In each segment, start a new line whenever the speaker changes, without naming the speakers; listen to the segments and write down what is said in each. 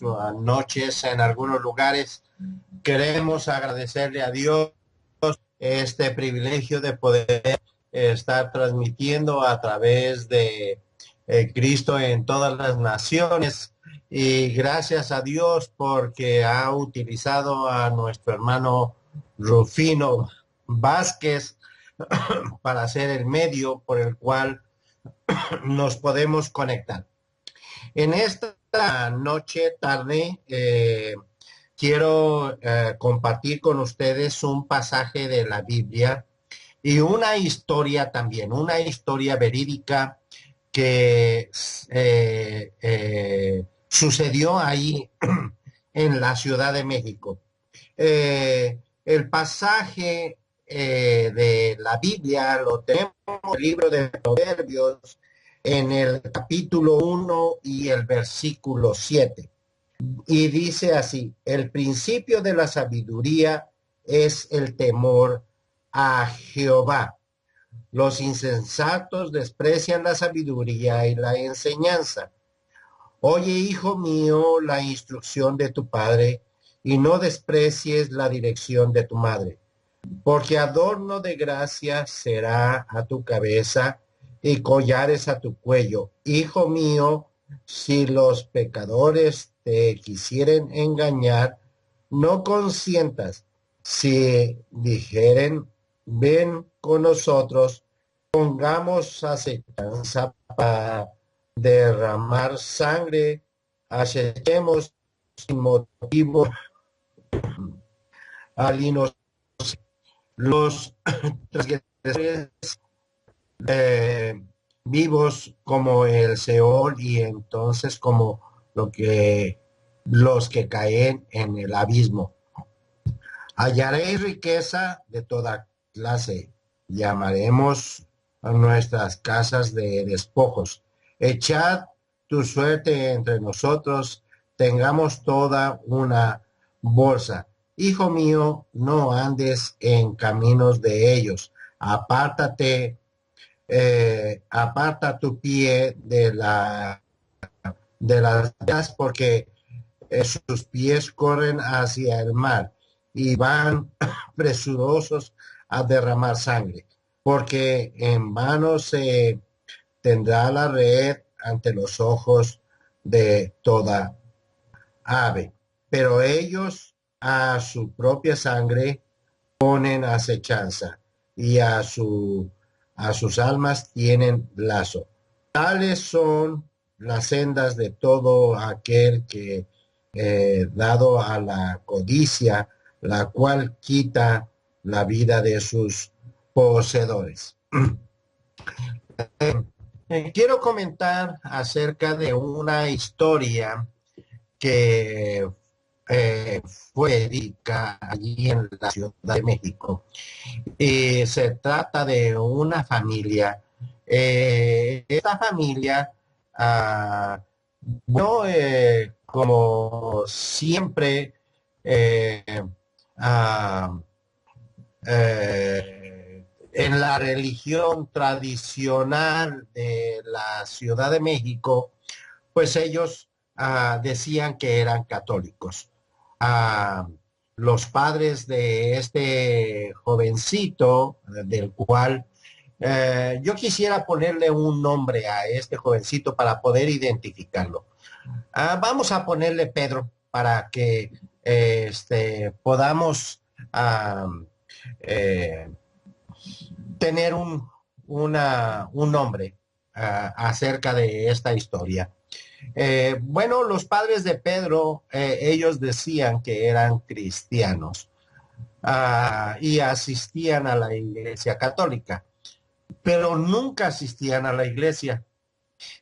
noches en algunos lugares. Queremos agradecerle a Dios este privilegio de poder estar transmitiendo a través de Cristo en todas las naciones. Y gracias a Dios porque ha utilizado a nuestro hermano Rufino Vázquez para ser el medio por el cual nos podemos conectar. En esta noche, tarde, quiero compartir con ustedes un pasaje de la Biblia y una historia también, una historia verídica que sucedió ahí en la Ciudad de México. El pasaje de la Biblia lo tenemos en el libro de Proverbios en el capítulo 1 y el versículo 7. Y dice así: el principio de la sabiduría es el temor a Jehová. Los insensatos desprecian la sabiduría y la enseñanza. Oye, hijo mío, la instrucción de tu padre, y no desprecies la dirección de tu madre, porque adorno de gracia será a tu cabeza y collares a tu cuello. Hijo mío, si los pecadores te quisieren engañar, no consientas. Si dijeren, ven con nosotros, pongamos acechanza para derramar sangre, acechemos sin motivo al inocente. Los transgresores vivos como el Seol, y entonces como los que caen en el abismo. Hallaréis riqueza de toda clase, llamaremos a nuestras casas de despojos. Echad tu suerte entre nosotros, tengamos toda una bolsa. Hijo mío, no andes en caminos de ellos, aparta tu pie de las porque sus pies corren hacia el mar y van presurosos a derramar sangre, porque en vano se tendrá la red ante los ojos de toda ave, pero ellos a su propia sangre ponen acechanza, y a sus almas tienen lazo. Tales son las sendas de todo aquel que, dado a la codicia, la cual quita la vida de sus poseedores. Quiero comentar acerca de una historia que fue dedicada allí en la Ciudad de México. Se trata de una familia. Esta familia, no como siempre, eh, ah, en la religión tradicional de la Ciudad de México, pues ellos decían que eran católicos. Ah, los padres de este jovencito, del cual yo quisiera ponerle un nombre a este jovencito para poder identificarlo. Vamos a ponerle Pedro para que podamos ah, eh, tener un nombre acerca de esta historia. Bueno, los padres de Pedro, ellos decían que eran cristianos y asistían a la iglesia católica, pero nunca asistían a la iglesia.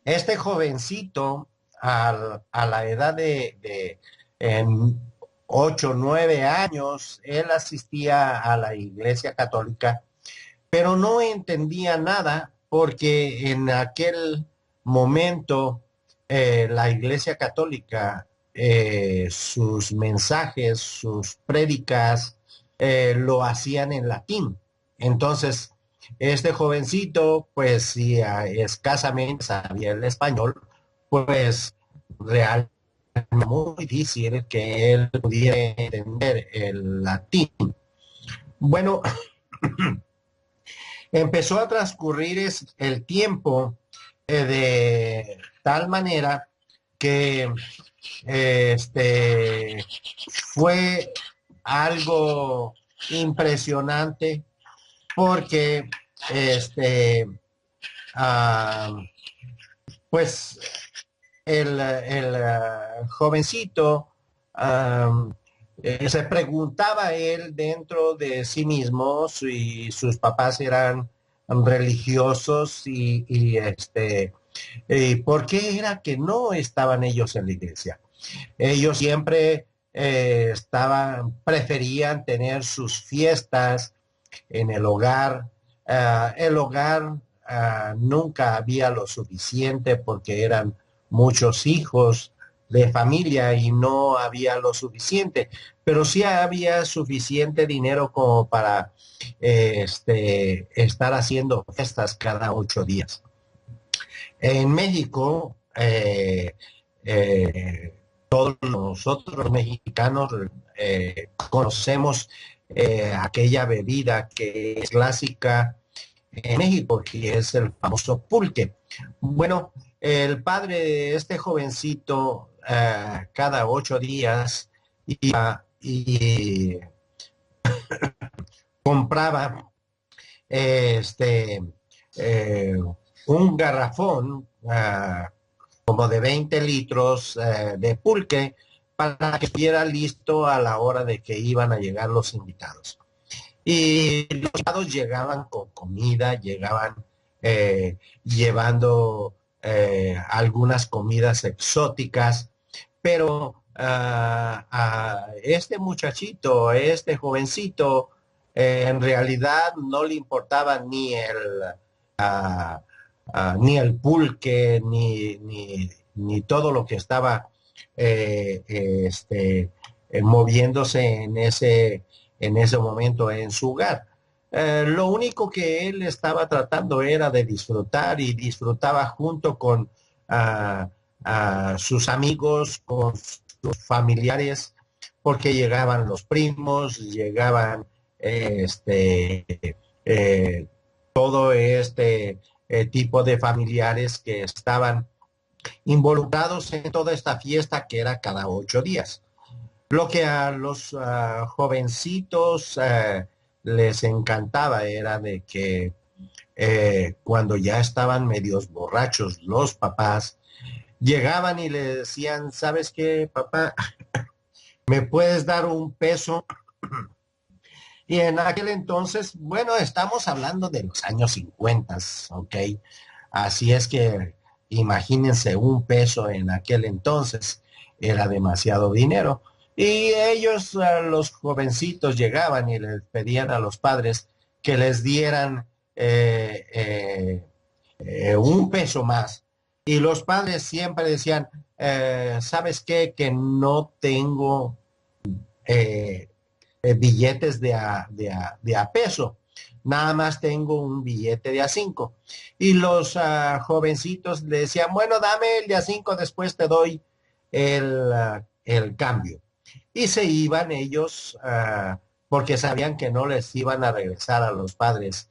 Este jovencito, a la edad de en 8, 9 años, él asistía a la iglesia católica, pero no entendía nada porque en aquel momento la Iglesia Católica, sus mensajes, sus prédicas, lo hacían en latín. Entonces, este jovencito, pues si escasamente sabía el español, pues realmente muy difícil que él pudiera entender el latín. Bueno, empezó a transcurrir el tiempo de tal manera que fue algo impresionante porque este, ah, pues el jovencito se preguntaba él dentro de sí mismo si sus papás eran religiosos y por qué era que no estaban ellos en la iglesia. Ellos siempre preferían tener sus fiestas en el hogar. El hogar nunca había lo suficiente porque eran muchos hijos de familia y no había lo suficiente, pero sí había suficiente dinero como para estar haciendo fiestas cada 8 días. En México, todos nosotros los mexicanos conocemos aquella bebida que es clásica en México, que es el famoso pulque. Bueno, el padre de este jovencito cada 8 días iba y compraba este eh, un garrafón como de 20 litros de pulque para que estuviera listo a la hora de que iban a llegar los invitados. Y los invitados llegaban con comida, llegaban llevando algunas comidas exóticas, pero a este muchachito, a este jovencito, en realidad no le importaba ni el pulque, ni todo lo que estaba moviéndose en ese momento en su hogar. Lo único que él estaba tratando era de disfrutar y disfrutaba junto con sus amigos, con sus familiares, porque llegaban los primos, llegaban eh, todo tipo de familiares que estaban involucrados en toda esta fiesta que era cada 8 días. Lo que a los jovencitos les encantaba era de que cuando ya estaban medios borrachos los papás, llegaban y le decían, ¿sabes qué, papá? ¿Me puedes dar 1 peso? Y en aquel entonces, bueno, estamos hablando de los años 50, ¿ok? Así es que imagínense 1 peso en aquel entonces, era demasiado dinero. Y ellos, los jovencitos, llegaban y les pedían a los padres que les dieran 1 peso más. Y los padres siempre decían, ¿sabes qué? Que no tengo eh, billetes de a peso. Nada más tengo un billete de a 5. Y los jovencitos le decían, bueno, dame el de a 5, después te doy el cambio. Y se iban ellos porque sabían que no les iban a regresar a los padres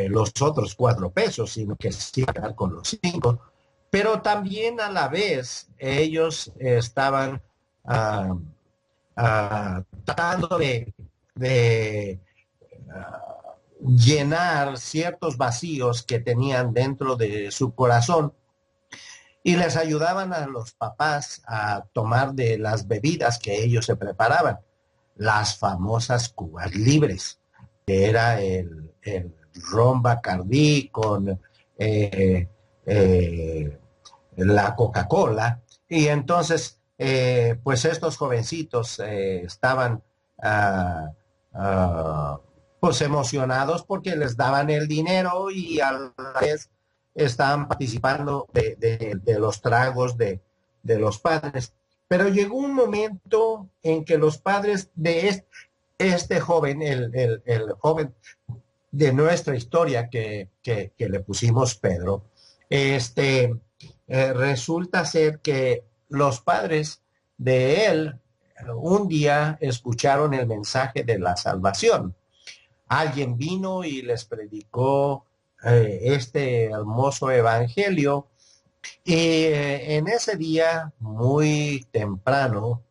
los otros 4 pesos, sino que se iban a quedar con los 5. Pero también a la vez ellos estaban tratando de llenar ciertos vacíos que tenían dentro de su corazón y les ayudaban a los papás a tomar de las bebidas que ellos se preparaban, las famosas cubas libres, que era el ron Bacardí con eh, la Coca-Cola. Y entonces, pues estos jovencitos estaban ah, ah, pues emocionados porque les daban el dinero y a la vez estaban participando de los tragos de los padres. Pero llegó un momento en que los padres de este joven, el joven de nuestra historia que le pusimos Pedro, resulta ser que los padres de él un día escucharon el mensaje de la salvación. Alguien vino y les predicó este hermoso evangelio y en ese día, muy temprano,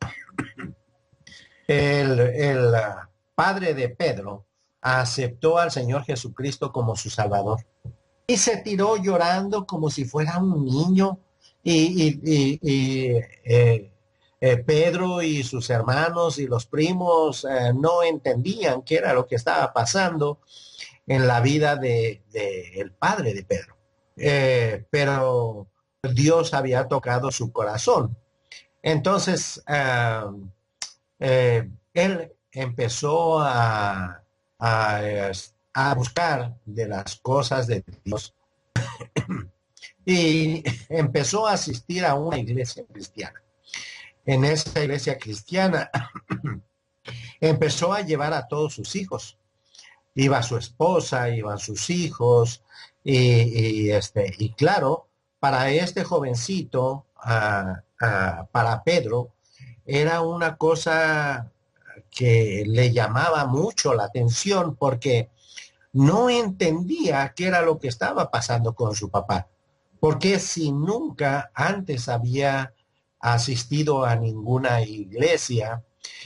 el padre de Pedro aceptó al Señor Jesucristo como su Salvador y se tiró llorando como si fuera un niño y Pedro y sus hermanos y los primos no entendían qué era lo que estaba pasando en la vida de el padre de Pedro. Pero Dios había tocado su corazón. Entonces, él empezó a buscar de las cosas de Dios y empezó a asistir a una iglesia cristiana. En esa iglesia cristiana empezó a llevar a todos sus hijos. Iba su esposa, iban sus hijos, y claro, para este jovencito, para Pedro, era una cosa que le llamaba mucho la atención porque no entendía qué era lo que estaba pasando con su papá. Porque si nunca antes había asistido a ninguna iglesia,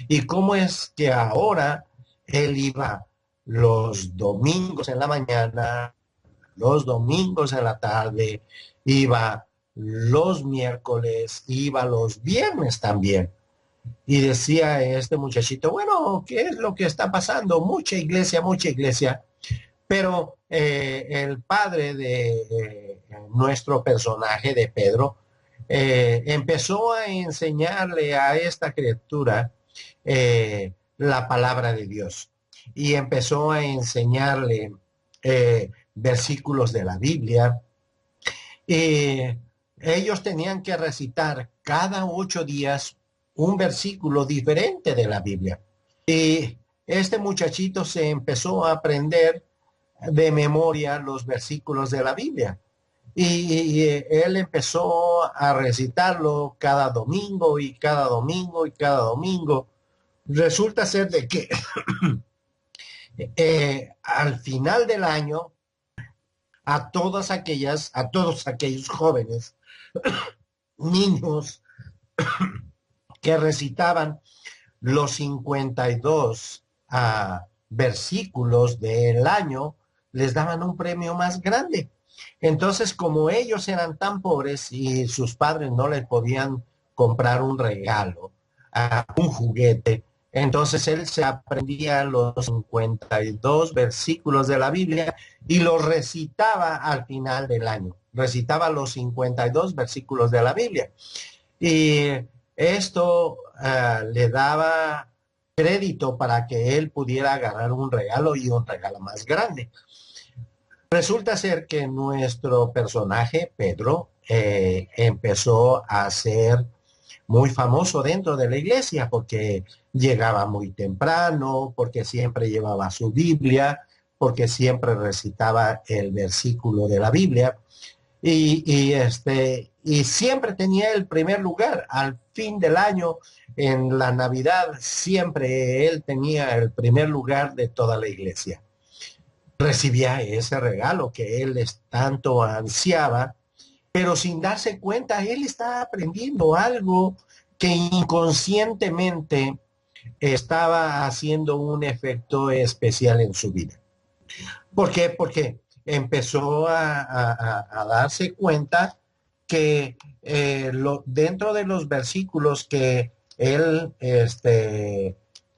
y cómo es que ahora él iba los domingos en la mañana, los domingos en la tarde, iba los miércoles, iba los viernes también. Y decía este muchachito, bueno, ¿qué es lo que está pasando? Mucha iglesia. Pero el padre de nuestro personaje, de Pedro, empezó a enseñarle a esta criatura la palabra de Dios y empezó a enseñarle versículos de la Biblia. Ellos tenían que recitar cada 8 días un versículo diferente de la Biblia. Y este muchachito se empezó a aprender de memoria los versículos de la Biblia. Y él empezó a recitarlo cada domingo y cada domingo y cada domingo. Resulta ser de que al final del año, a todos aquellos jóvenes, niños que recitaban los 52 versículos del año, les daban un premio más grande. Entonces, como ellos eran tan pobres y sus padres no les podían comprar un regalo, un juguete, entonces él se aprendía los 52 versículos de la Biblia y los recitaba al final del año. Recitaba los 52 versículos de la Biblia. Y esto le daba crédito para que él pudiera agarrar un regalo y un regalo más grande. Resulta ser que nuestro personaje, Pedro, empezó a ser muy famoso dentro de la iglesia porque llegaba muy temprano, porque siempre llevaba su Biblia, porque siempre recitaba el versículo de la Biblia y siempre tenía el primer lugar. Al fin del año, en la Navidad, siempre él tenía el primer lugar de toda la iglesia. Recibía ese regalo que él tanto ansiaba, pero sin darse cuenta, él estaba aprendiendo algo que inconscientemente estaba haciendo un efecto especial en su vida. ¿Por qué? Porque empezó a darse cuenta que dentro de los versículos que él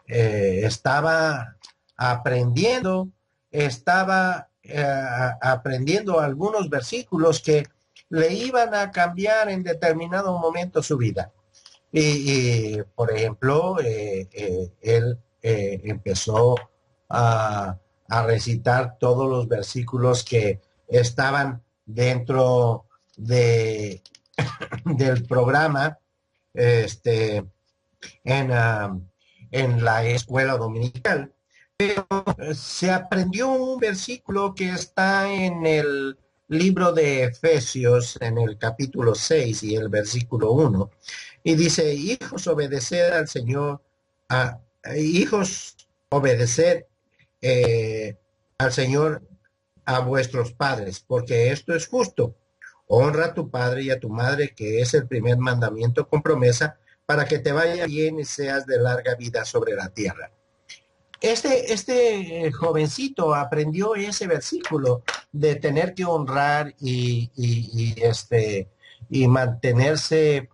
estaba aprendiendo, estaba aprendiendo algunos versículos que le iban a cambiar en determinado momento su vida. Por ejemplo, él empezó a recitar todos los versículos que estaban dentro del programa en, en la escuela dominical. Se aprendió un versículo que está en el libro de Efesios en el capítulo 6 y el versículo 1. Y dice, hijos, obedeced al Señor, hijos, obedeced eh, al Señor a vuestros padres, porque esto es justo. Honra a tu padre y a tu madre, que es el primer mandamiento con promesa, para que te vaya bien y seas de larga vida sobre la tierra. Este jovencito aprendió ese versículo de tener que honrar y mantenerse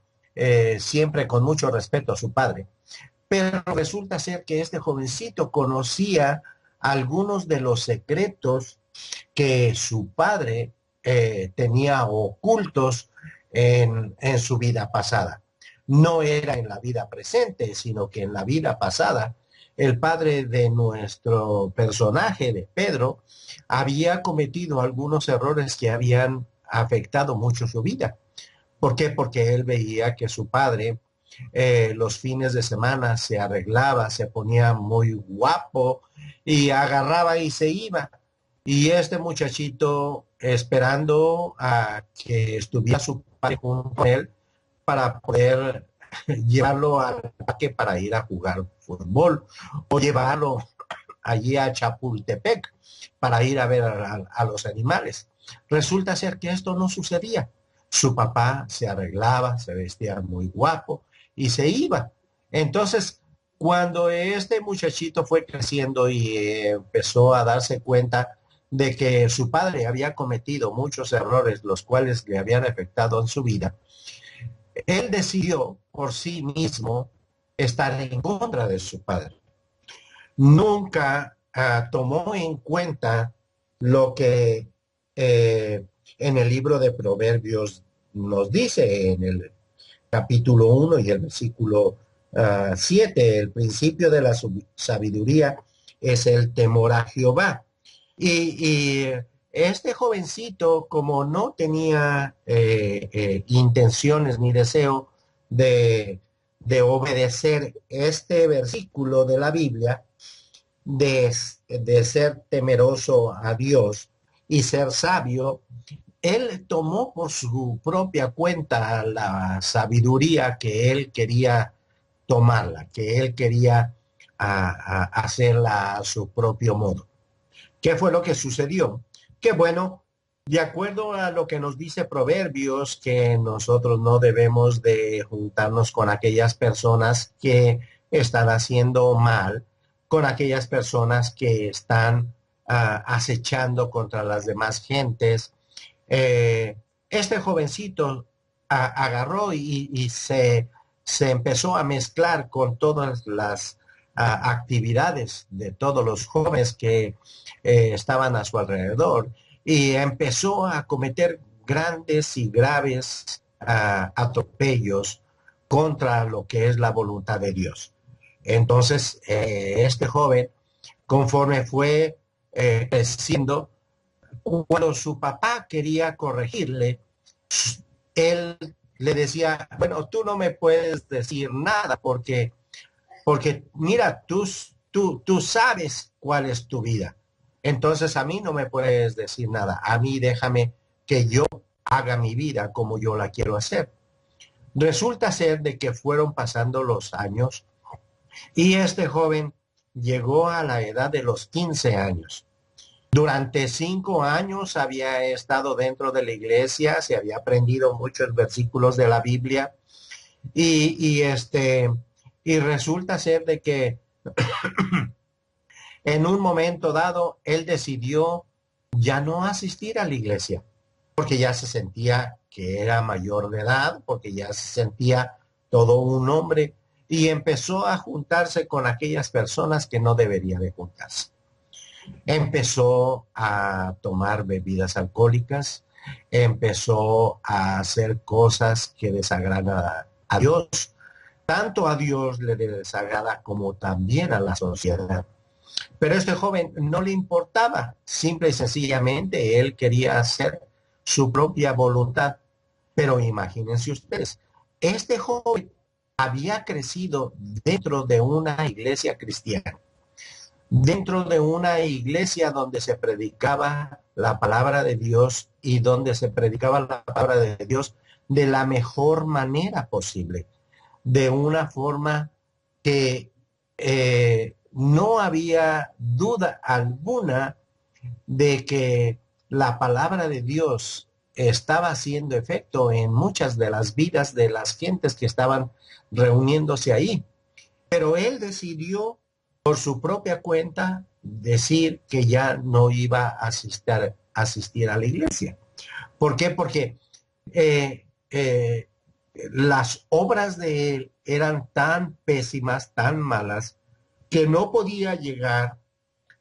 siempre con mucho respeto a su padre. Pero resulta ser que este jovencito conocía algunos de los secretos que su padre tenía ocultos en su vida pasada. No era en la vida presente, sino que en la vida pasada, el padre de nuestro personaje, de Pedro, había cometido algunos errores que habían afectado mucho su vida. ¿Por qué? Porque él veía que su padre los fines de semana se arreglaba, se ponía muy guapo y agarraba y se iba. Y este muchachito esperando a que estuviera su padre con él para poder llevarlo al parque para ir a jugar fútbol o llevarlo allí a Chapultepec para ir a ver a los animales. Resulta ser que esto no sucedía. Su papá se arreglaba, se vestía muy guapo y se iba. Entonces, cuando este muchachito fue creciendo y empezó a darse cuenta de que su padre había cometido muchos errores, los cuales le habían afectado en su vida, él decidió por sí mismo estar en contra de su padre. Nunca tomó en cuenta lo que en el libro de Proverbios nos dice en el capítulo 1 y el versículo 7. El principio de la sabiduría es el temor a Jehová. Y este jovencito, como no tenía intenciones ni deseo de, de obedecer este versículo de la Biblia, de, de ser temeroso a Dios y ser sabio, él tomó por su propia cuenta la sabiduría que él quería tomarla, que él quería hacerla a su propio modo. ¿Qué fue lo que sucedió? Que bueno, de acuerdo a lo que nos dice Proverbios, que nosotros no debemos de juntarnos con aquellas personas que están haciendo mal, con aquellas personas que están acechando contra las demás gentes. Este jovencito agarró y se empezó a mezclar con todas las actividades de todos los jóvenes que estaban a su alrededor y empezó a cometer grandes y graves atropellos contra lo que es la voluntad de Dios. Entonces, este joven, conforme fue creciendo, cuando su papá quería corregirle, él le decía, bueno, tú no me puedes decir nada porque mira, tú sabes cuál es tu vida. Entonces a mí no me puedes decir nada. A mí déjame que yo haga mi vida como yo la quiero hacer. Resulta ser de que fueron pasando los años y este joven llegó a la edad de los 15 años. Durante 5 años había estado dentro de la iglesia, se había aprendido muchos versículos de la Biblia y resulta ser de que en un momento dado él decidió ya no asistir a la iglesia, porque ya se sentía que era mayor de edad, porque ya se sentía todo un hombre y empezó a juntarse con aquellas personas que no debería de juntarse. Empezó a tomar bebidas alcohólicas, empezó a hacer cosas que desagradan a Dios, tanto a Dios le desagrada como también a la sociedad. Pero a este joven no le importaba, simple y sencillamente él quería hacer su propia voluntad. Pero imagínense ustedes, este joven había crecido dentro de una iglesia cristiana, dentro de una iglesia donde se predicaba la palabra de Dios y donde se predicaba la palabra de Dios de la mejor manera posible, de una forma que no había duda alguna de que la palabra de Dios estaba haciendo efecto en muchas de las vidas de las gentes que estaban reuniéndose ahí. Pero él decidió por su propia cuenta decir que ya no iba a asistir a la iglesia. ¿Por qué? Porque eh, eh, las obras de él eran tan pésimas, tan malas, que no podía llegar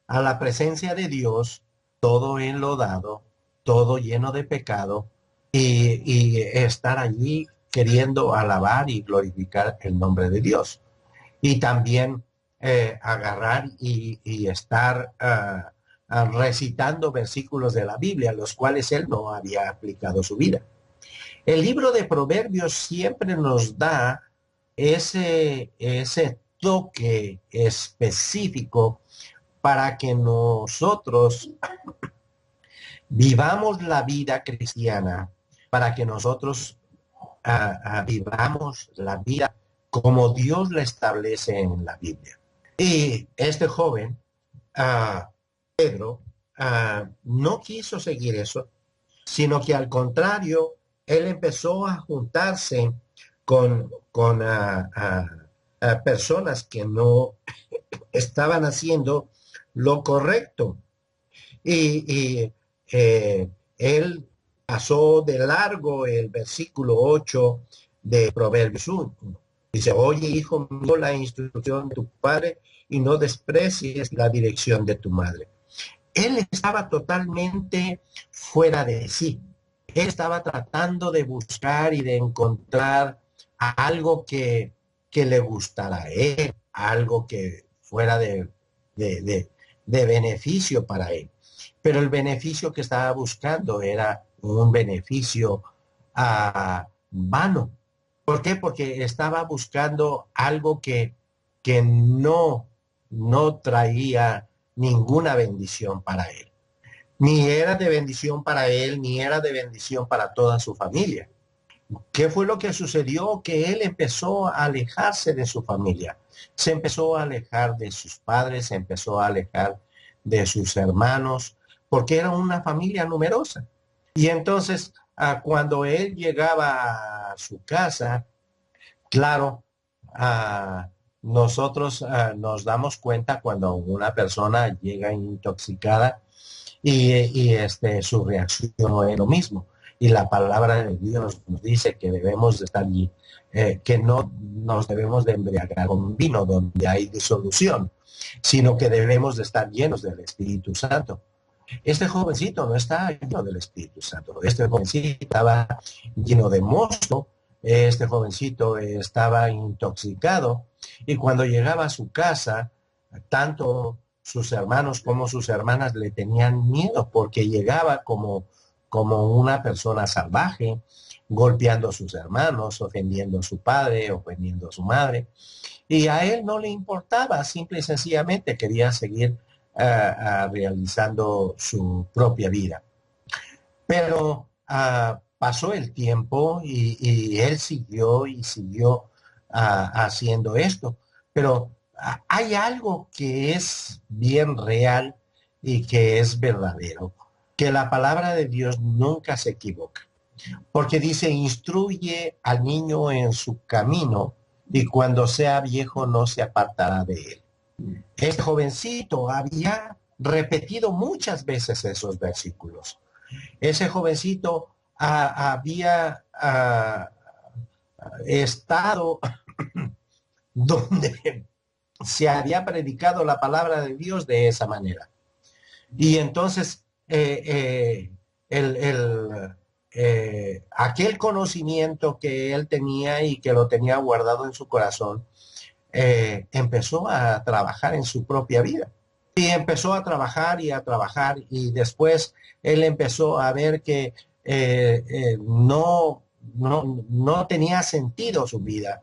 a la presencia de Dios, todo enlodado, todo lleno de pecado, y estar allí queriendo alabar y glorificar el nombre de Dios. Y también agarrar y estar recitando versículos de la Biblia, los cuales él no había aplicado su vida. El libro de Proverbios siempre nos da ese toque específico para que nosotros vivamos la vida cristiana, para que nosotros vivamos la vida como Dios la establece en la Biblia. Y este joven, Pedro, no quiso seguir eso, sino que al contrario, él empezó a juntarse con personas que no estaban haciendo lo correcto. Y él pasó de largo el versículo 8 de Proverbios 1. Dice, oye, hijo mío, la instrucción de tu padre y no desprecies la dirección de tu madre. Él estaba totalmente fuera de sí. Él estaba tratando de buscar y de encontrar algo que le gustara a él, algo que fuera de, de, de beneficio para él. Pero el beneficio que estaba buscando era un beneficio vano. ¿Por qué? Porque estaba buscando algo que no traía ninguna bendición para él. Ni era de bendición para él, ni era de bendición para toda su familia. ¿Qué fue lo que sucedió? Que él empezó a alejarse de su familia. Se empezó a alejar de sus padres, se empezó a alejar de sus hermanos, porque era una familia numerosa. Y entonces, cuando él llegaba a su casa, claro, nosotros nos damos cuenta cuando una persona llega intoxicada y su reacción no es lo mismo. Y la palabra de Dios nos dice que debemos de estar allí, que no nos debemos de embriagar con vino donde hay disolución, sino que debemos de estar llenos del Espíritu Santo. Este jovencito no está lleno del Espíritu Santo. Este jovencito estaba lleno de mosto. Este jovencito estaba intoxicado. Y cuando llegaba a su casa, tanto sus hermanos como sus hermanas le tenían miedo porque llegaba como una persona salvaje, golpeando a sus hermanos, ofendiendo a su padre, ofendiendo a su madre. Y a él no le importaba, simple y sencillamente quería seguir realizando su propia vida. Pero pasó el tiempo y él siguió y siguió haciendo esto. Pero hay algo que es bien real y que es verdadero, que la palabra de Dios nunca se equivoca. Porque dice, instruye al niño en su camino y cuando sea viejo no se apartará de él. Este jovencito había repetido muchas veces esos versículos. Ese jovencito había estado donde se había predicado la palabra de Dios de esa manera. Y entonces aquel conocimiento que él tenía y que lo tenía guardado en su corazón, empezó a trabajar en su propia vida. Y empezó a trabajar y después él empezó a ver que no tenía sentido su vida.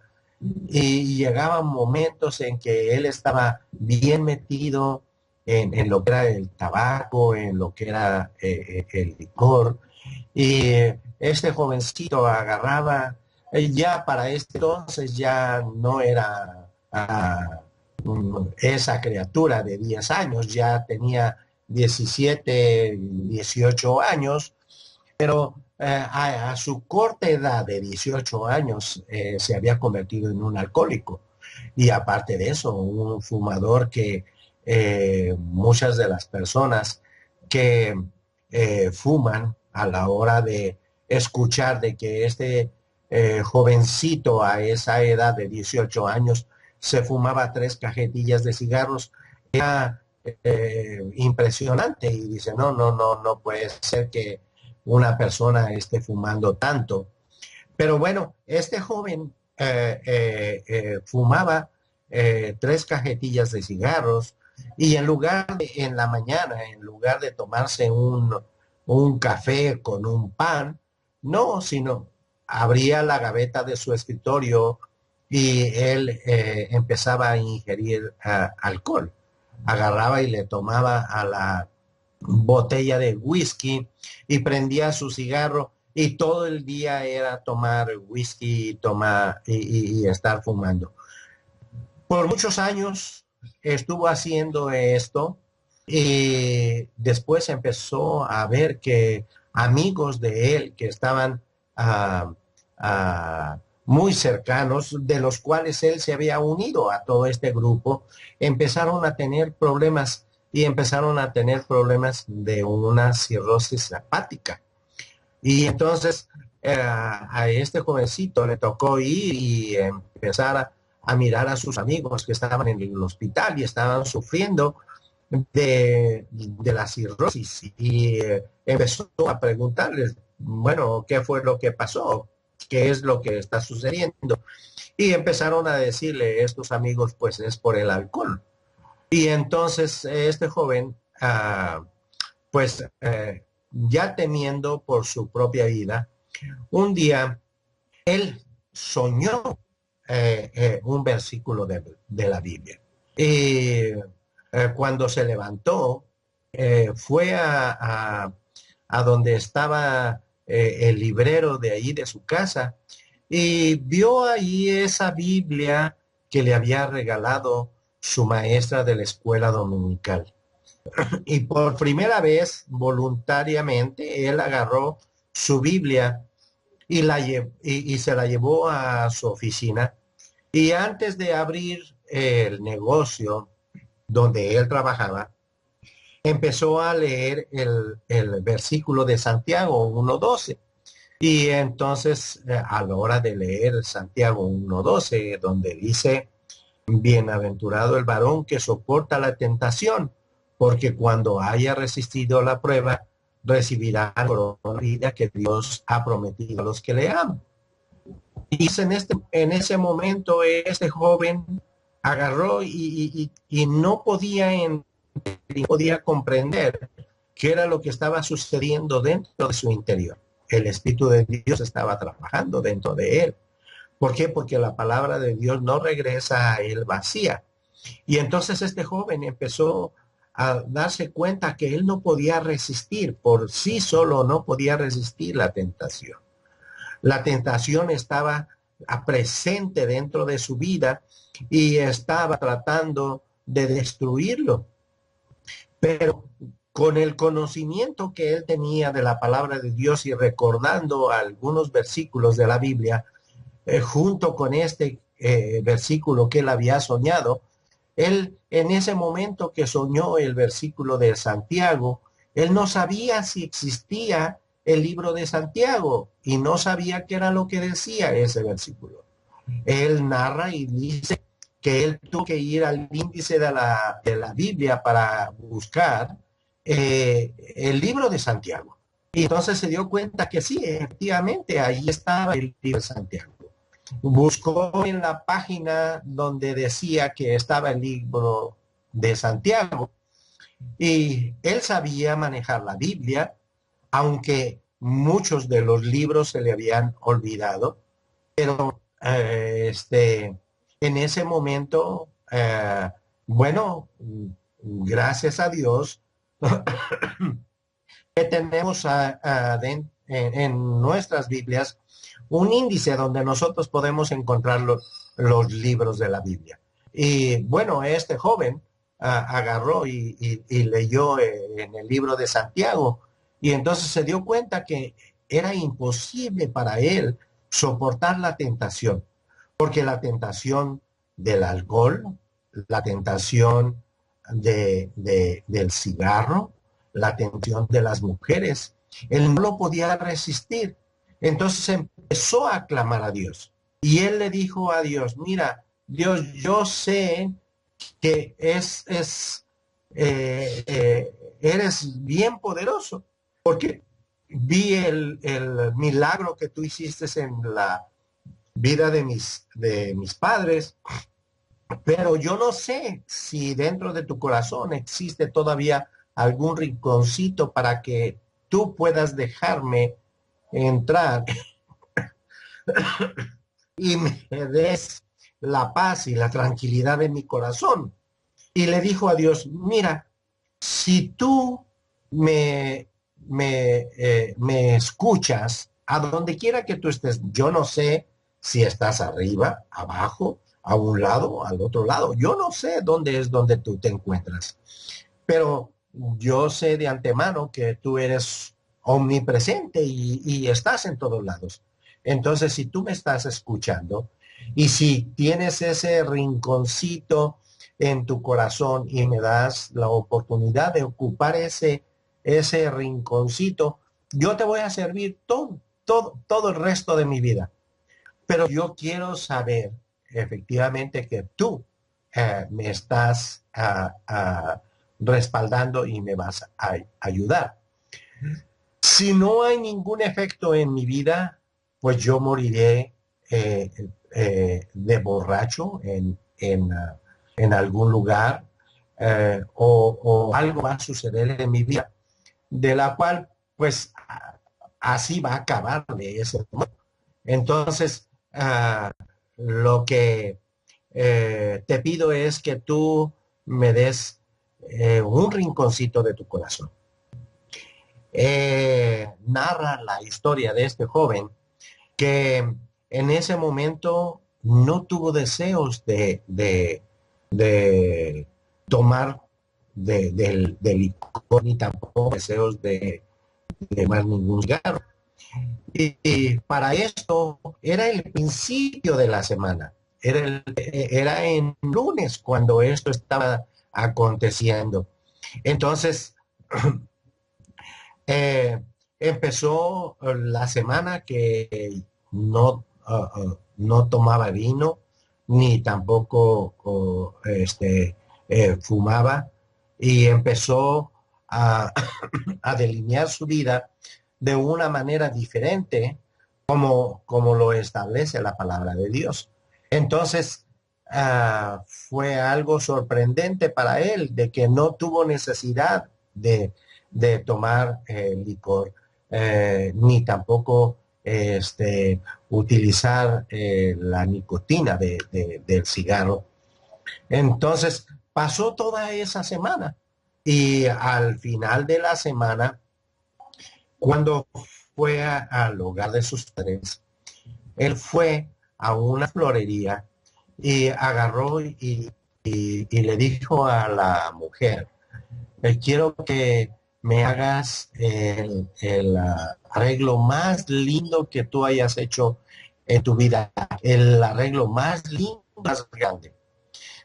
Y llegaban momentos en que él estaba bien metido en lo que era el tabaco, en lo que era el licor. Y este jovencito agarraba, ya para este entonces ya no era esa criatura de 10 años, ya tenía 17 18 años, pero a su corta edad de 18 años se había convertido en un alcohólico. Y aparte de eso, un fumador que muchas de las personas que fuman a la hora de escuchar de que este jovencito a esa edad de 18 años se fumaba 3 cajetillas de cigarros, era impresionante y dice, no, no, no, no puede ser que una persona esté fumando tanto. Pero bueno, este joven fumaba 3 cajetillas de cigarros y en lugar de, en la mañana, en lugar de tomarse un café con un pan, no, sino abría la gaveta de su escritorio y él empezaba a ingerir alcohol. Agarraba y le tomaba a la botella de whisky y prendía su cigarro y todo el día era tomar whisky tomar, y estar fumando. Por muchos años estuvo haciendo esto y después empezó a ver que amigos de él que estaban uh, muy cercanos, de los cuales él se había unido a todo este grupo, empezaron a tener problemas y empezaron a tener problemas de una cirrosis hepática. Y entonces a este jovencito le tocó ir y empezar a mirar a sus amigos que estaban en el hospital y estaban sufriendo de la cirrosis y empezó a preguntarles, bueno, ¿qué fue lo que pasó? ¿Qué es lo que está sucediendo? Y empezaron a decirle estos amigos, pues es por el alcohol. Y entonces este joven, pues ya temiendo por su propia vida, un día él soñó un versículo de la Biblia. Y cuando se levantó, fue a donde estaba el librero de ahí de su casa y vio ahí esa Biblia que le había regalado su maestra de la escuela dominical. Y por primera vez, voluntariamente, él agarró su Biblia y se la llevó a su oficina. Y antes de abrir el negocio donde él trabajaba, empezó a leer el versículo de Santiago 1:12. Y entonces, a la hora de leer Santiago 1:12, donde dice, bienaventurado el varón que soporta la tentación, porque cuando haya resistido la prueba, recibirá la corona de vida que Dios ha prometido a los que le aman. Y en ese momento este joven agarró y no podía, no podía comprender qué era lo que estaba sucediendo dentro de su interior. El Espíritu de Dios estaba trabajando dentro de él. ¿Por qué? Porque la palabra de Dios no regresa a él vacía. Y entonces este joven empezó a darse cuenta que él no podía resistir, por sí solo no podía resistir la tentación. La tentación estaba presente dentro de su vida y estaba tratando de destruirlo. Pero con el conocimiento que él tenía de la palabra de Dios y recordando algunos versículos de la Biblia, junto con este versículo que él había soñado, él en ese momento que soñó el versículo de Santiago, él no sabía si existía el libro de Santiago y no sabía qué era lo que decía ese versículo. Él narra y dice que él tuvo que ir al índice de la Biblia para buscar el libro de Santiago. Y entonces se dio cuenta que sí, efectivamente, ahí estaba el libro de Santiago. Buscó en la página donde decía que estaba el libro de Santiago y él sabía manejar la Biblia, aunque muchos de los libros se le habían olvidado, pero en ese momento, bueno, gracias a Dios, que tenemos en nuestras Biblias un índice donde nosotros podemos encontrar los libros de la Biblia. Y bueno, este joven agarró y leyó en el libro de Santiago y entonces se dio cuenta que era imposible para él soportar la tentación, porque la tentación del alcohol, la tentación del cigarro, la tentación de las mujeres, él no lo podía resistir. Entonces empezó a clamar a Dios. Y él le dijo a Dios, mira, Dios, yo sé que eres bien poderoso, porque vi el milagro que tú hiciste en la vida de mis padres, pero yo no sé si dentro de tu corazón existe todavía algún rinconcito para que tú puedas dejarme entrar y me des la paz y la tranquilidad de mi corazón. Y le dijo a Dios, mira, si tú me escuchas, a donde quiera que tú estés, yo no sé si estás arriba, abajo, a un lado, al otro lado. Yo no sé dónde es donde tú te encuentras, pero yo sé de antemano que tú eres omnipresente y estás en todos lados. Entonces, si tú me estás escuchando y si tienes ese rinconcito en tu corazón y me das la oportunidad de ocupar ese rinconcito, yo te voy a servir todo el resto de mi vida. Pero yo quiero saber efectivamente que tú me estás respaldando y me vas a ayudar. Si no hay ningún efecto en mi vida, pues yo moriré de borracho en algún lugar, o algo va a suceder en mi vida, de la cual pues así va a acabar de ese modo. Entonces, lo que te pido es que tú me des un rinconcito de tu corazón. Narra la historia de este joven que en ese momento no tuvo deseos de tomar del licor, ni tampoco deseos de tomar ningún cigarro. Y para esto era el principio de la semana, era en lunes cuando esto estaba aconteciendo. Entonces, eh, empezó la semana que no tomaba vino, ni tampoco fumaba, y empezó a, a delinear su vida de una manera diferente, como lo establece la palabra de Dios. Entonces, fue algo sorprendente para él de que no tuvo necesidad de tomar licor, ni tampoco utilizar la nicotina del cigarro. Entonces, pasó toda esa semana y al final de la semana, cuando fue al hogar de sus padres, él fue a una florería y agarró y le dijo a la mujer, quiero que me hagas el arreglo más lindo que tú hayas hecho en tu vida, el arreglo más lindo, más grande.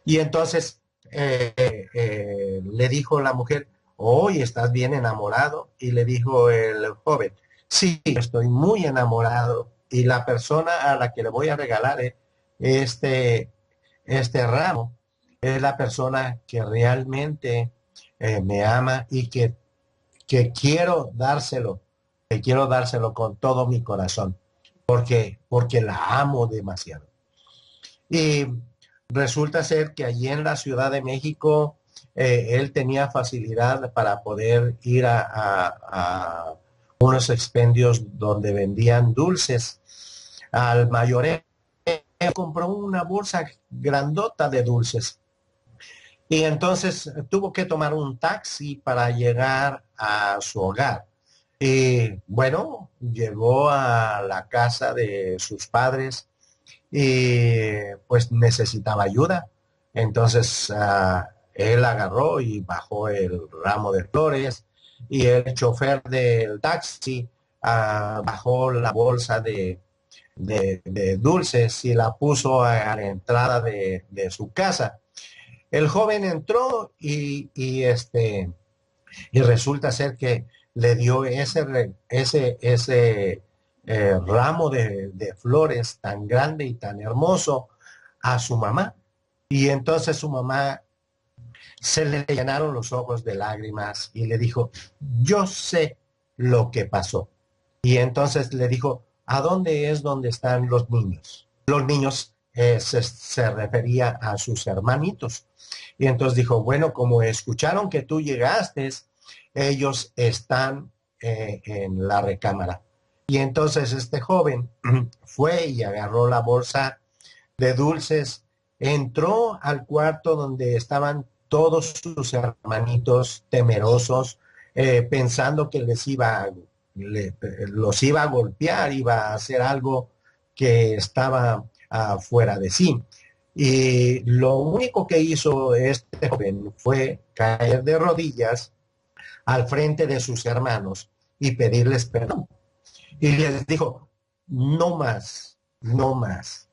Y entonces le dijo la mujer, hoy estás bien enamorado. Y le dijo el joven, sí, estoy muy enamorado. Y la persona a la que le voy a regalar este, este ramo es la persona que realmente me ama y que quiero dárselo con todo mi corazón, porque la amo demasiado. Y resulta ser que allí en la Ciudad de México, él tenía facilidad para poder ir a unos expendios donde vendían dulces. Al mayoreo compró una bolsa grandota de dulces Y entonces tuvo que tomar un taxi para llegar a su hogar. Y bueno, llegó a la casa de sus padres y pues necesitaba ayuda. Entonces él agarró y bajó el ramo de flores y el chofer del taxi bajó la bolsa de dulces y la puso a la entrada de su casa. El joven entró y resulta ser que le dio ese ramo de flores tan grande y tan hermoso a su mamá. Y entonces su mamá se le llenaron los ojos de lágrimas y le dijo, yo sé lo que pasó. Y entonces le dijo, ¿a dónde es donde están los niños? Los niños se refería a sus hermanitos. Y entonces dijo, bueno, como escucharon que tú llegaste, ellos están en la recámara. Y entonces este joven fue y agarró la bolsa de dulces, entró al cuarto donde estaban todos sus hermanitos temerosos, pensando que los iba a golpear, iba a hacer algo que estaba fuera de sí. Y lo único que hizo este joven fue caer de rodillas al frente de sus hermanos y pedirles perdón. Y les dijo, no más, no más.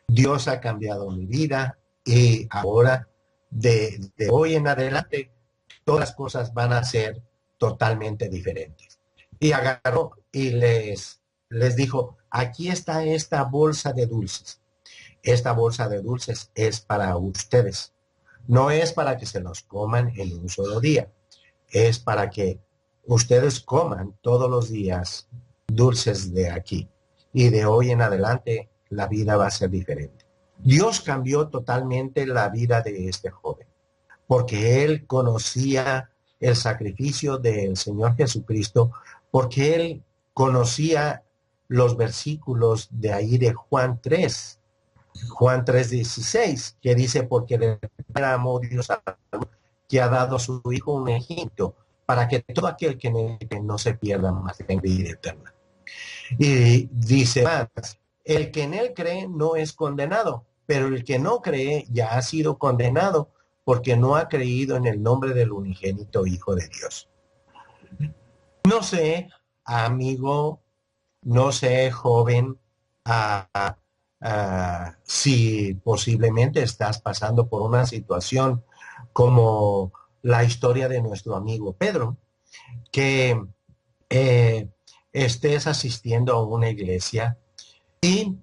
Dios ha cambiado mi vida y ahora, de hoy en adelante, todas las cosas van a ser totalmente diferentes. Y agarró y les dijo, aquí está esta bolsa de dulces. Esta bolsa de dulces es para ustedes. No es para que se los coman en un solo día. Es para que ustedes coman todos los días dulces de aquí. Y de hoy en adelante la vida va a ser diferente. Dios cambió totalmente la vida de este joven, porque él conocía el sacrificio del Señor Jesucristo, porque él conocía los versículos de ahí de Juan 3:16, que dice, porque de amor Dios que ha dado a su Hijo un ejemplo, para que todo aquel que no se pierda más tenga vida eterna. Y dice más, el que en él cree no es condenado, pero el que no cree ya ha sido condenado porque no ha creído en el nombre del unigénito Hijo de Dios. No sé, amigo, no sé, joven, si posiblemente estás pasando por una situación como la historia de nuestro amigo Pedro, que eh, estés asistiendo a una iglesia y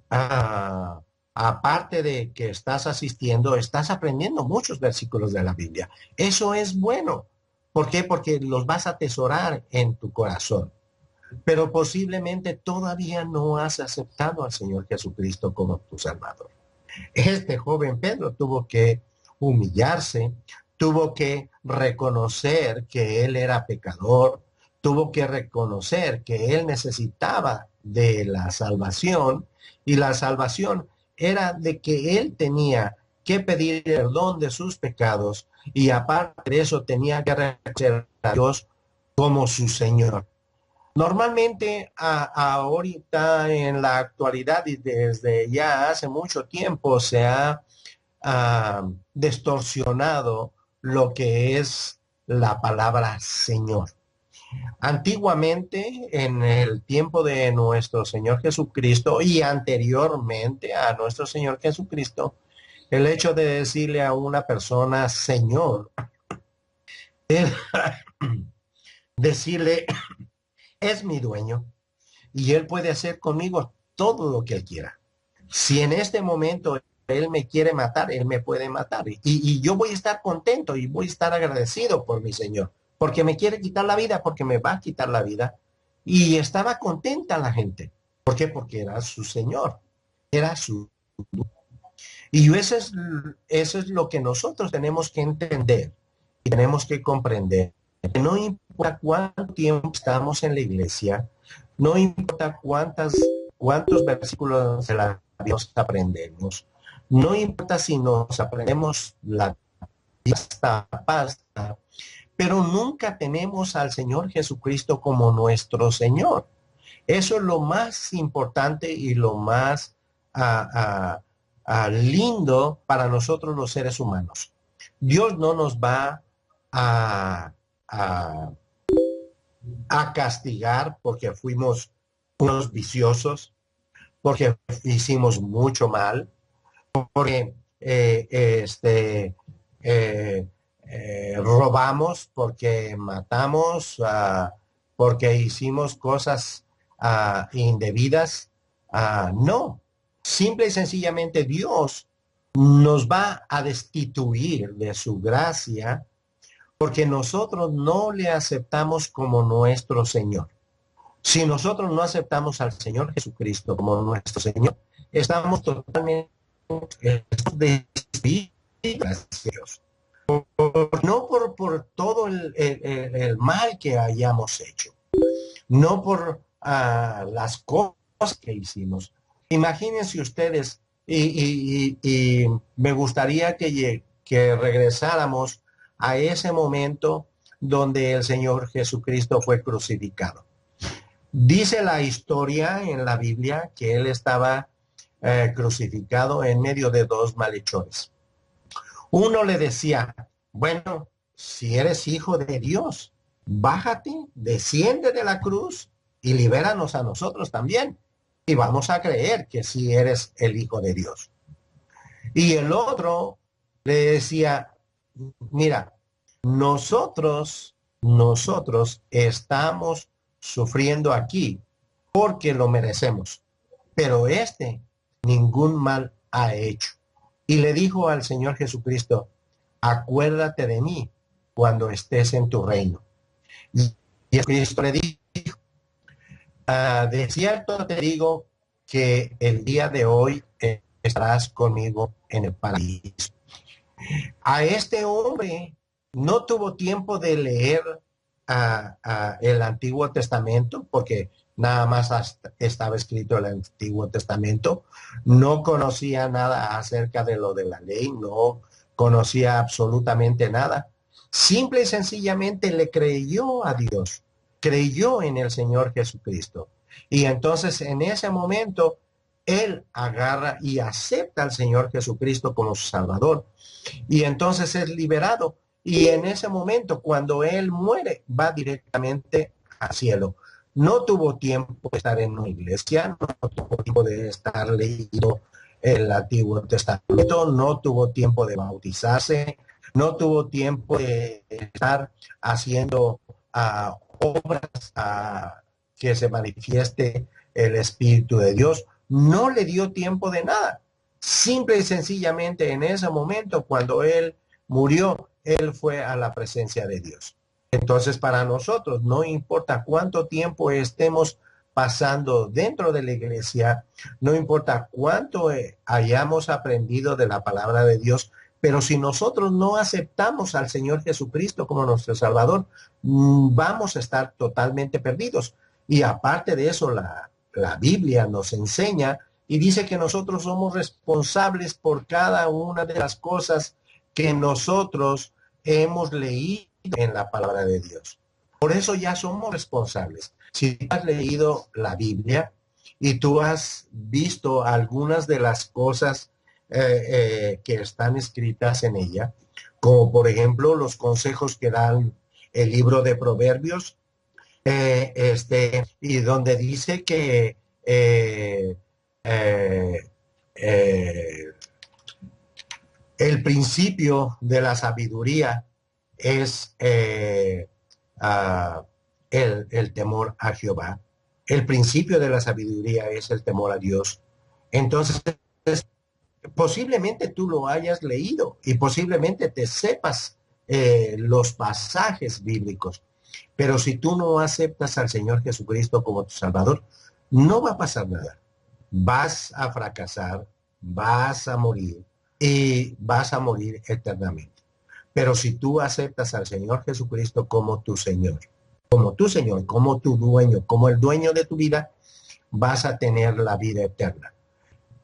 aparte de que estás asistiendo, estás aprendiendo muchos versículos de la Biblia. Eso es bueno. ¿Por qué? Porque los vas a atesorar en tu corazón. Pero posiblemente todavía no has aceptado al Señor Jesucristo como tu Salvador. Este joven Pedro tuvo que humillarse, tuvo que reconocer que él era pecador, tuvo que reconocer que él necesitaba de la salvación y la salvación era de que él tenía que pedir perdón de sus pecados y aparte de eso tenía que reconocer a Dios como su Señor. Normalmente ahorita en la actualidad y desde ya hace mucho tiempo se ha distorsionado lo que es la palabra Señor. Antiguamente, en el tiempo de nuestro Señor Jesucristo y anteriormente a nuestro Señor Jesucristo, el hecho de decirle a una persona Señor, es decirle, es mi dueño y él puede hacer conmigo todo lo que él quiera. Si en este momento él me quiere matar, él me puede matar. Y yo voy a estar contento y voy a estar agradecido por mi Señor, porque me quiere quitar la vida, porque me va a quitar la vida. Y estaba contenta la gente. ¿Por qué? Porque era su Señor, era su... Y eso es lo que nosotros tenemos que entender y tenemos que comprender. Que no importa cuánto tiempo estamos en la iglesia, no importa cuántos versículos de la Dios aprendemos, No importa si nos aprendemos la pasta, pero nunca tenemos al Señor Jesucristo como nuestro Señor. Eso es lo más importante y lo más lindo para nosotros los seres humanos. Dios no nos va a, a, a castigar porque fuimos unos viciosos, porque hicimos mucho mal, porque robamos, porque matamos, porque hicimos cosas indebidas. No, simple y sencillamente Dios nos va a destituir de su gracia porque nosotros no le aceptamos como nuestro Señor. Si nosotros no aceptamos al Señor Jesucristo como nuestro Señor, estamos totalmente destituidos. No por todo el mal que hayamos hecho, no por las cosas que hicimos. Imagínense ustedes, y me gustaría que regresáramos a ese momento donde el Señor Jesucristo fue crucificado. Dice la historia en la Biblia que él estaba crucificado en medio de dos malhechores. Uno le decía, bueno, si eres hijo de Dios, bájate, desciende de la cruz y libéranos a nosotros también. Y vamos a creer que sí eres el hijo de Dios. Y el otro le decía, mira, nosotros estamos sufriendo aquí porque lo merecemos, pero este ningún mal ha hecho. Y le dijo al Señor Jesucristo, acuérdate de mí cuando estés en tu reino. Y Jesucristo le dijo, de cierto te digo que el día de hoy estarás conmigo en el paraíso. A este hombre no tuvo tiempo de leer el Antiguo Testamento, porque nada más estaba escrito el Antiguo Testamento. No conocía nada acerca de lo de la ley, no conocía absolutamente nada. Simple y sencillamente le creyó a Dios, creyó en el Señor Jesucristo. Y entonces en ese momento él agarra y acepta al Señor Jesucristo como su Salvador. Y entonces es liberado. Y en ese momento, cuando él muere, va directamente al cielo. No tuvo tiempo de estar en una iglesia, no tuvo tiempo de estar leyendo el Antiguo Testamento, no tuvo tiempo de bautizarse, no tuvo tiempo de estar haciendo obras que se manifieste el Espíritu de Dios. No le dio tiempo de nada. Simple y sencillamente en ese momento, cuando él murió, él fue a la presencia de Dios. Entonces, para nosotros, no importa cuánto tiempo estemos pasando dentro de la iglesia, no importa cuánto hayamos aprendido de la palabra de Dios, pero si nosotros no aceptamos al Señor Jesucristo como nuestro Salvador, vamos a estar totalmente perdidos. Y aparte de eso, la Biblia nos enseña y dice que nosotros somos responsables por cada una de las cosas que nosotros hemos leído en la palabra de Dios. Por eso ya somos responsables. Si tú has leído la Biblia y tú has visto algunas de las cosas que están escritas en ella, como por ejemplo los consejos que dan el libro de Proverbios, y donde dice que el principio de la sabiduría es el temor a Jehová. El principio de la sabiduría es el temor a Dios. Entonces, posiblemente tú lo hayas leído y posiblemente te sepas los pasajes bíblicos. Pero si tú no aceptas al Señor Jesucristo como tu Salvador, no va a pasar nada. Vas a fracasar, vas a morir y vas a morir eternamente. Pero si tú aceptas al Señor Jesucristo como tu Señor, como tu dueño, como el dueño de tu vida, vas a tener la vida eterna.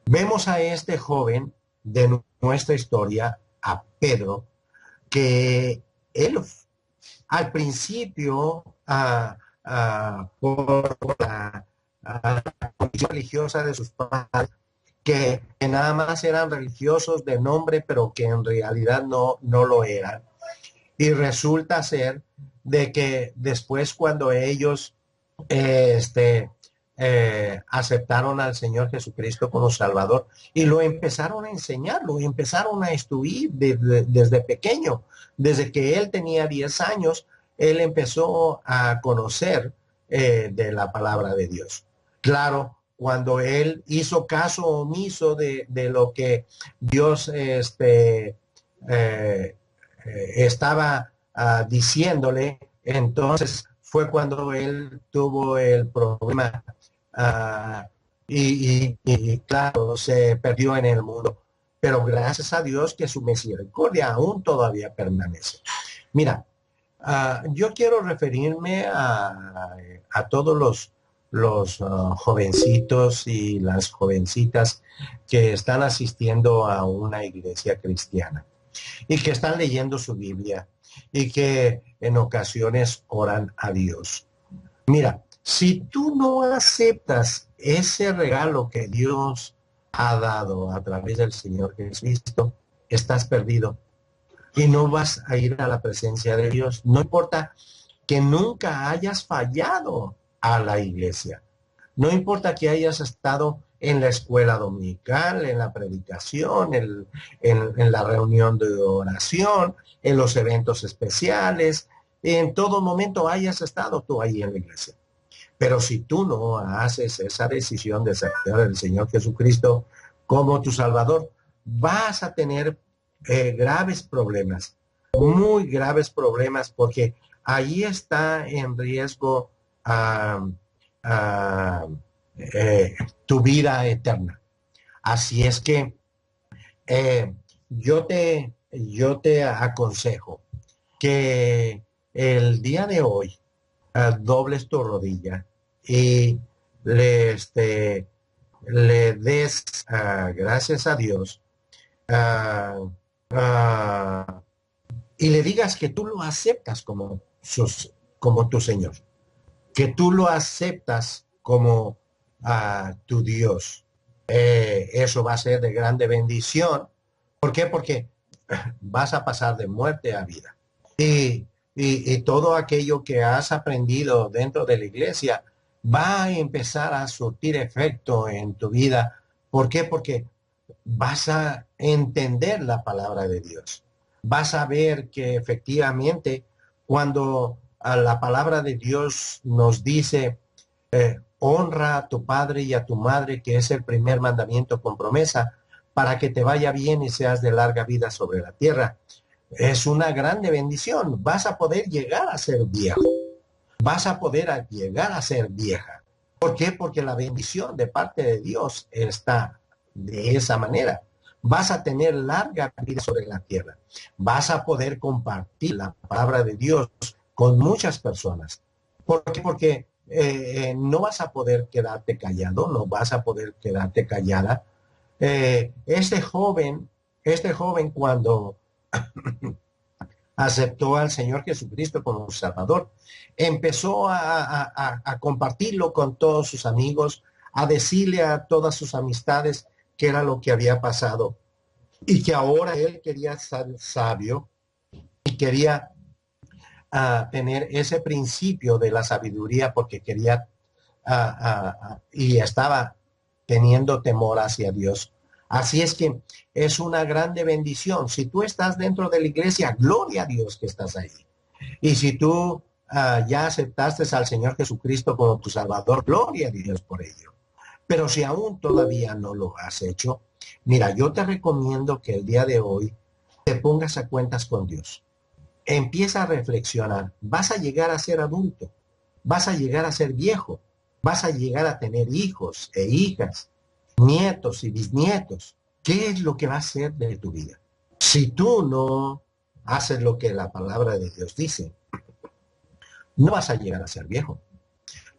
Vemos a este joven de nuestra historia a Pedro, que él al principio, por la condición religiosa de sus padres, que nada más eran religiosos de nombre, pero que en realidad no lo eran. Y resulta ser de que después cuando ellos aceptaron al Señor Jesucristo como Salvador y lo empezaron a enseñar, lo empezaron a instruir desde pequeño, desde que él tenía 10 años, él empezó a conocer de la palabra de Dios. Claro, cuando él hizo caso omiso de lo que Dios estaba diciéndole, entonces fue cuando él tuvo el problema y claro, se perdió en el mundo. Pero gracias a Dios que su misericordia aún todavía permanece. Mira, yo quiero referirme a todos los jovencitos y las jovencitas que están asistiendo a una iglesia cristiana y que están leyendo su Biblia y que en ocasiones oran a Dios. Mira, si tú no aceptas ese regalo que Dios ha dado a través del Señor Jesucristo, estás perdido y no vas a ir a la presencia de Dios. No importa que nunca hayas fallado a la iglesia. No importa que hayas estado en la escuela dominical, en la predicación, en la reunión de oración, en los eventos especiales, en todo momento hayas estado tú ahí en la iglesia. Pero si tú no haces esa decisión de aceptar al Señor Jesucristo como tu Salvador, vas a tener graves problemas, muy graves problemas, porque ahí está en riesgo uh, tu vida eterna. Así es que eh, yo te aconsejo que el día de hoy dobles tu rodilla y le des gracias a Dios y le digas que tú lo aceptas como tu Señor, que tú lo aceptas como tu Dios. Eso va a ser de grande bendición. ¿Por qué? Porque vas a pasar de muerte a vida. Y todo aquello que has aprendido dentro de la iglesia va a empezar a surtir efecto en tu vida. ¿Por qué? Porque vas a entender la palabra de Dios. Vas a ver que efectivamente cuando a la palabra de Dios nos dice, honra a tu padre y a tu madre, que es el primer mandamiento con promesa, para que te vaya bien y seas de larga vida sobre la tierra. Es una grande bendición. Vas a poder llegar a ser viejo. Vas a poder llegar a ser vieja. ¿Por qué? Porque la bendición de parte de Dios está de esa manera. Vas a tener larga vida sobre la tierra. Vas a poder compartir la palabra de Dios con muchas personas. ¿Por qué? Porque no vas a poder quedarte callado, no vas a poder quedarte callada. Este joven cuando aceptó al Señor Jesucristo como Salvador, empezó a compartirlo con todos sus amigos, a decirle a todas sus amistades qué era lo que había pasado y que ahora él quería ser sabio y quería tener ese principio de la sabiduría porque quería y estaba teniendo temor hacia Dios. Así es que es una grande bendición. Si tú estás dentro de la iglesia, gloria a Dios que estás ahí. Y si tú ya aceptaste al Señor Jesucristo como tu Salvador, gloria a Dios por ello. Pero si aún todavía no lo has hecho, mira, yo te recomiendo que el día de hoy te pongas a cuentas con Dios. Empieza a reflexionar. Vas a llegar a ser adulto. Vas a llegar a ser viejo. Vas a llegar a tener hijos e hijas, nietos y bisnietos. ¿Qué es lo que va a ser de tu vida? Si tú no haces lo que la palabra de Dios dice, no vas a llegar a ser viejo.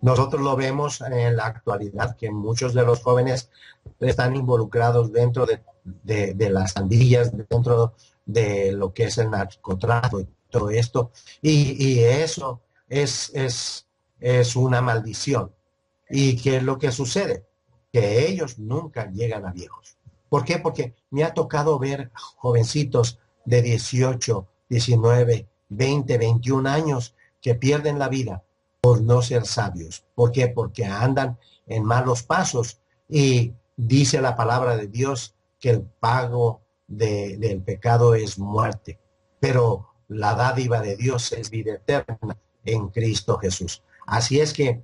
Nosotros lo vemos en la actualidad, que muchos de los jóvenes están involucrados dentro de las pandillas, dentro de lo que es el narcotráfico y todo esto. Y eso es una maldición. ¿Y qué es lo que sucede? Que ellos nunca llegan a viejos. ¿Por qué? Porque me ha tocado ver jovencitos de 18, 19, 20, 21 años que pierden la vida por no ser sabios. ¿Por qué? Porque andan en malos pasos y dice la palabra de Dios que el pago del pecado es muerte, pero la dádiva de Dios es vida eterna en Cristo Jesús. Así es que,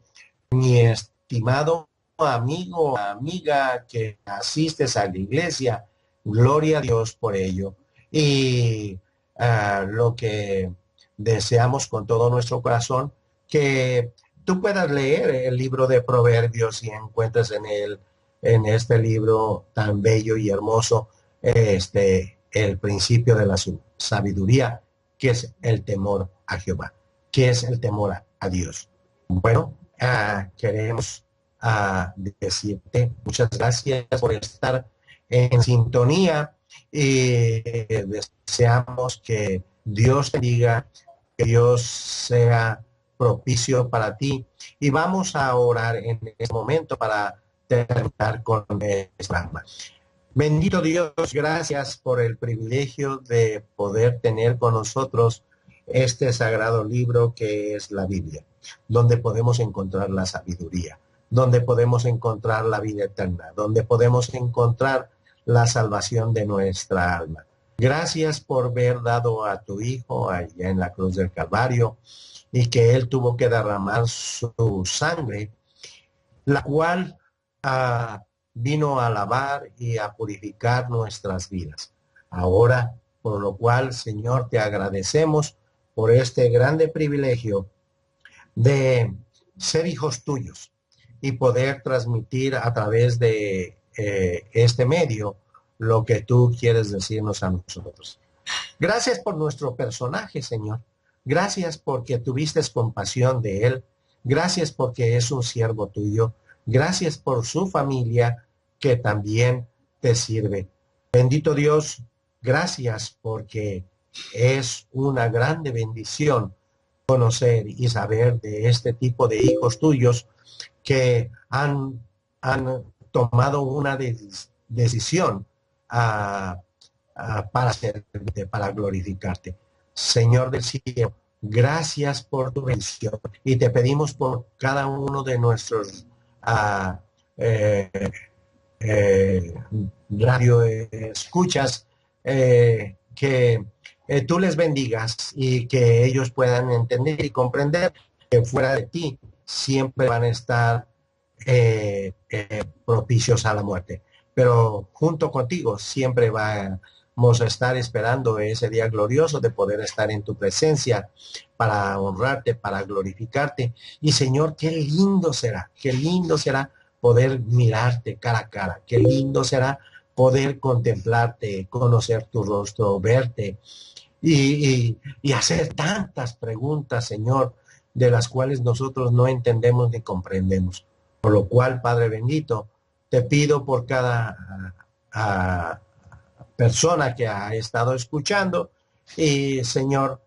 mi estimado amigo, amiga que asistes a la iglesia, gloria a Dios por ello. Y lo que deseamos con todo nuestro corazón, que tú puedas leer el libro de Proverbios y encuentres en este libro tan bello y hermoso, el principio de la sabiduría, que es el temor a Jehová, que es el temor a Dios. Bueno, queremos decirte muchas gracias por estar en sintonía y deseamos que Dios te diga, que Dios sea propicio para ti. Y vamos a orar en este momento para terminar con esta alma. Bendito Dios, gracias por el privilegio de poder tener con nosotros este sagrado libro que es la Biblia, donde podemos encontrar la sabiduría, donde podemos encontrar la vida eterna, donde podemos encontrar la salvación de nuestra alma. Gracias por haber dado a tu Hijo allá en la cruz del Calvario y que Él tuvo que derramar su sangre, la cual vino a lavar y a purificar nuestras vidas. Ahora, por lo cual, Señor, te agradecemos por este grande privilegio de ser hijos tuyos y poder transmitir a través de este medio lo que tú quieres decirnos a nosotros. Gracias por nuestro personaje, Señor. Gracias porque tuviste compasión de él. Gracias porque es un siervo tuyo. Gracias por su familia que también te sirve. Bendito Dios, gracias porque es una grande bendición conocer y saber de este tipo de hijos tuyos que han tomado una decisión para servirte, para glorificarte. Señor del cielo, gracias por tu bendición y te pedimos por cada uno de nuestros eh, radio escuchas, que tú les bendigas y que ellos puedan entender y comprender que fuera de ti siempre van a estar propicios a la muerte, pero junto contigo siempre vamos a estar esperando ese día glorioso de poder estar en tu presencia para honrarte, para glorificarte. Y Señor, qué lindo será poder mirarte cara a cara, qué lindo será poder contemplarte, conocer tu rostro, verte y hacer tantas preguntas, Señor, de las cuales nosotros no entendemos ni comprendemos. Por lo cual, Padre bendito, te pido por cada persona que ha estado escuchando y, Señor,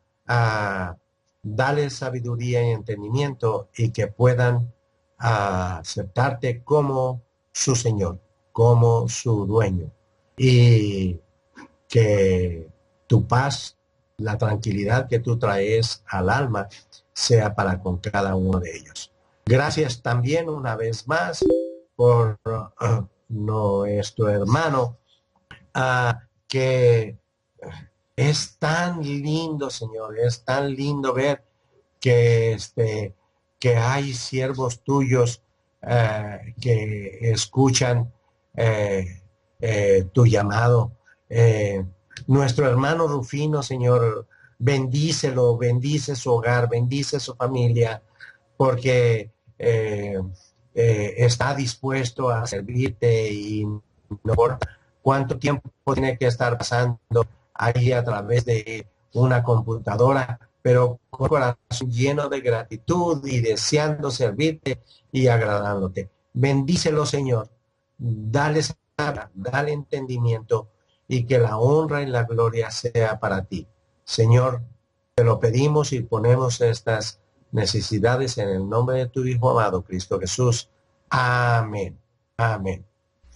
dale sabiduría y entendimiento y que puedan aceptarte como su Señor, como su dueño, y que tu paz, la tranquilidad que tú traes al alma sea para con cada uno de ellos. Gracias también una vez más por nuestro hermano, que es tan lindo, Señor, es tan lindo ver que, que hay siervos tuyos que escuchan tu llamado. Nuestro hermano Rufino, Señor, bendícelo, bendice su hogar, bendice su familia, porque está dispuesto a servirte y no importa cuánto tiempo tiene que estar pasando ahí a través de una computadora, pero con el corazón lleno de gratitud y deseando servirte y agradándote. Bendícelo, Señor. Dale sabiduría, dale entendimiento y que la honra y la gloria sea para ti. Señor, te lo pedimos y ponemos estas necesidades en el nombre de tu Hijo amado, Cristo Jesús. Amén. Amén.